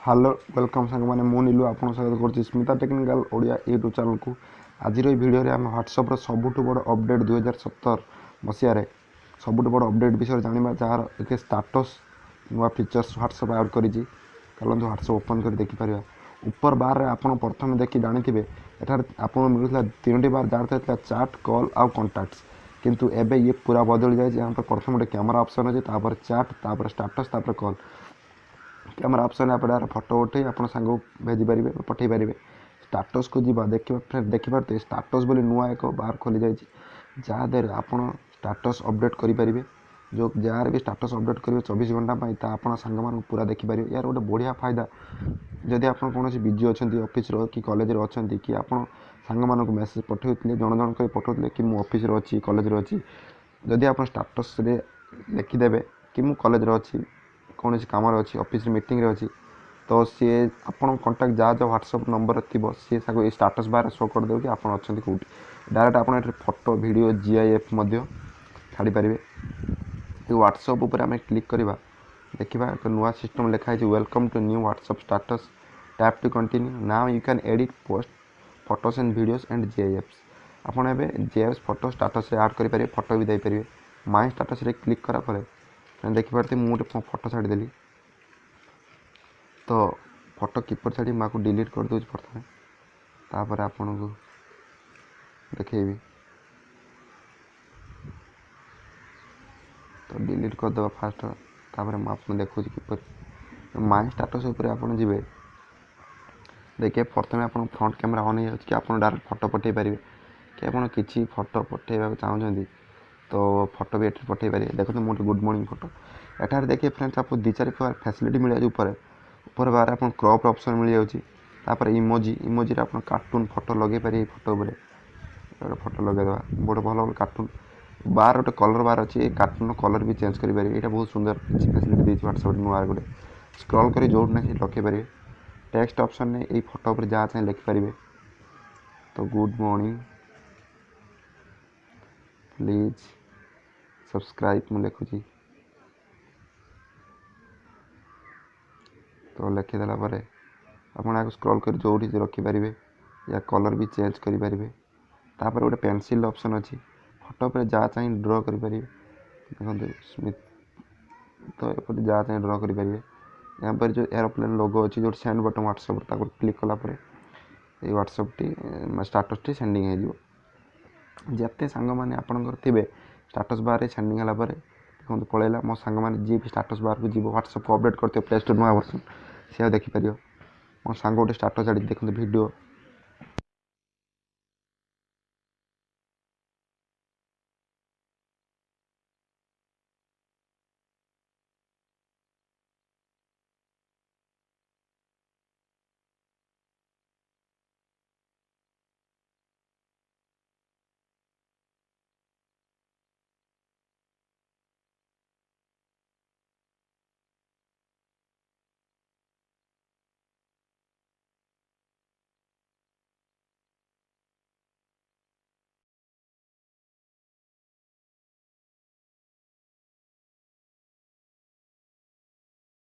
Hello welcome सांग मैंने मु नीलू आपन स्वागत कर Smita technical Odia YouTube channel को। आज भिडियो आम व्हाट्सएप सबुठ बड़ अपडेट 2017 मसीह सबुठ बड़ अपडेट विषय जाना जार एक स्टाटस नुआ फीचर्स व्हाट्सएप आड कर चलते व्हाट्सएप ओपन कर देखिपर ऊपर बार आप प्रथम देखी जानी आपको मिलूला 3टी बार जार था चाट कॉल आउ कॉन्टैक्ट्स किंतु एबे ये पूरा बदल जाए यहाँ पर प्रथम गोटे कैमरा ऑप्शन अच्छे चाट स्टाटस कॉल कैमरा ऑप्शन आप फोटो उठे आप सांग भेजी पारे पठे पारे स्टाटस को जीवा देखिए स्टाटस बोली नुआ एक बार खोली जाए जहाँद्वारा आप स्टाटस अपडेट करेंगे जो जार भी स्टाटस अपडेट करेंगे 24 घंटा आप सांग मान पूरा देखिपारे यार गोटे बढ़िया फायदा जदि आप कौन बिजी अच्छा ऑफिस कि कॉलेज अच्छा कि आप सांग मानक मेसेज पठाऊे जन जन कर पठाऊे कि मुझे ऑफिस अच्छी कॉलेज अच्छी जदि आप स्टाटस लिखिदेवे कि मुझे कॉलेज अच्छी कौन कम अच्छी ऑफिस मीटिंग अच्छी तो सी आप कंटाक्ट जहाँ जहाँ व्हाट्सएप नंबर थी सी स्टाटस बार शो करदे कि आप अच्छा कौटी डायरेक्ट आप फोटो वीडियो GIF छाड़ी पारे। व्हाट्सएप उपर आम क्लिक करवा देखा एक नुआ सिस्टम लिखाई welcome to new WhatsApp status tap to continue now you can edit post photos and videos and GIFs आपड़ ए GIFs फोटो स्टाटस ऐड करेंगे फोटो भी देपारे माई स्टाटस क्लिक करापर देखिपारे मुझे फोटो छाड़देली तो फोटो किपर छाड़ी माँ डिलीट कर दूँ प्रथम तापर आपन को देखेबी तो डिलीट करदे फास्ट तापर मुझे देखो किपर माई स्टाटस उपर आप जी देखिए प्रथम आप फ्रंट कैमरा ऑन हो कि आप डायरेक्ट फोटो पठे पारे कि आप किसी फोटो पठेबा चाहते तो फोटो भी ये पठे पारे देखो मोटे गुड मॉर्निंग फोटो एठार देखिए फ्रेंड्स आपको 2-4 प्रकार फैसिलिटी मिल जाए ऊपर बार आप क्रॉप ऑप्शन मिल जाऊँगी इमोजी आप कार्टून फोटो लगे पारे फोटो पर फोटो लगेदेवा बड़े भल भल कार्टून बार गोटे कलर बार अच्छी कार्टून कलर भी चेंज करेंगे यहाँ बहुत सुंदर फैसिलिटी देती व्हाट्सएप नुआ गोटे स्क्रॉल कर जो लगे पारे टेक्स्ट ऑप्शन ने यही फोटो पर जहाँ चाहे लिखिपारे तो गुड मॉर्निंग प्लीज सब्सक्राइब मुझे लिखुची तो लिखिदेला आप स्क्रॉल कर जो रखिपारे या कलर भी चेंज करेंगे तापर गोटे पेंसिल ऑप्शन अच्छी फोटो पर जहाँ चाहे ड्र करेंगे देखते स्मिथ तो ये जहाँ चाहे ड्र करेंगे यहाँ पर जो एरोप्लेन लोगो अच्छी जो सेंड बटन व्हाट्सएप क्लिक कलापर ये WhatsApp T status T sending हो जिते सांग मैंने आपंकर थे स्टाटस बार सेंडिंग है देखो पलैला मो सांग मैंने जी भी स्टाटस बार को जीव व्हाट्सएप को अपडेट करते प्ले स्टोर नुआ वर्सन सी देखिपर मो सांग गोटे स्टाटस छाड़ी देखते वीडियो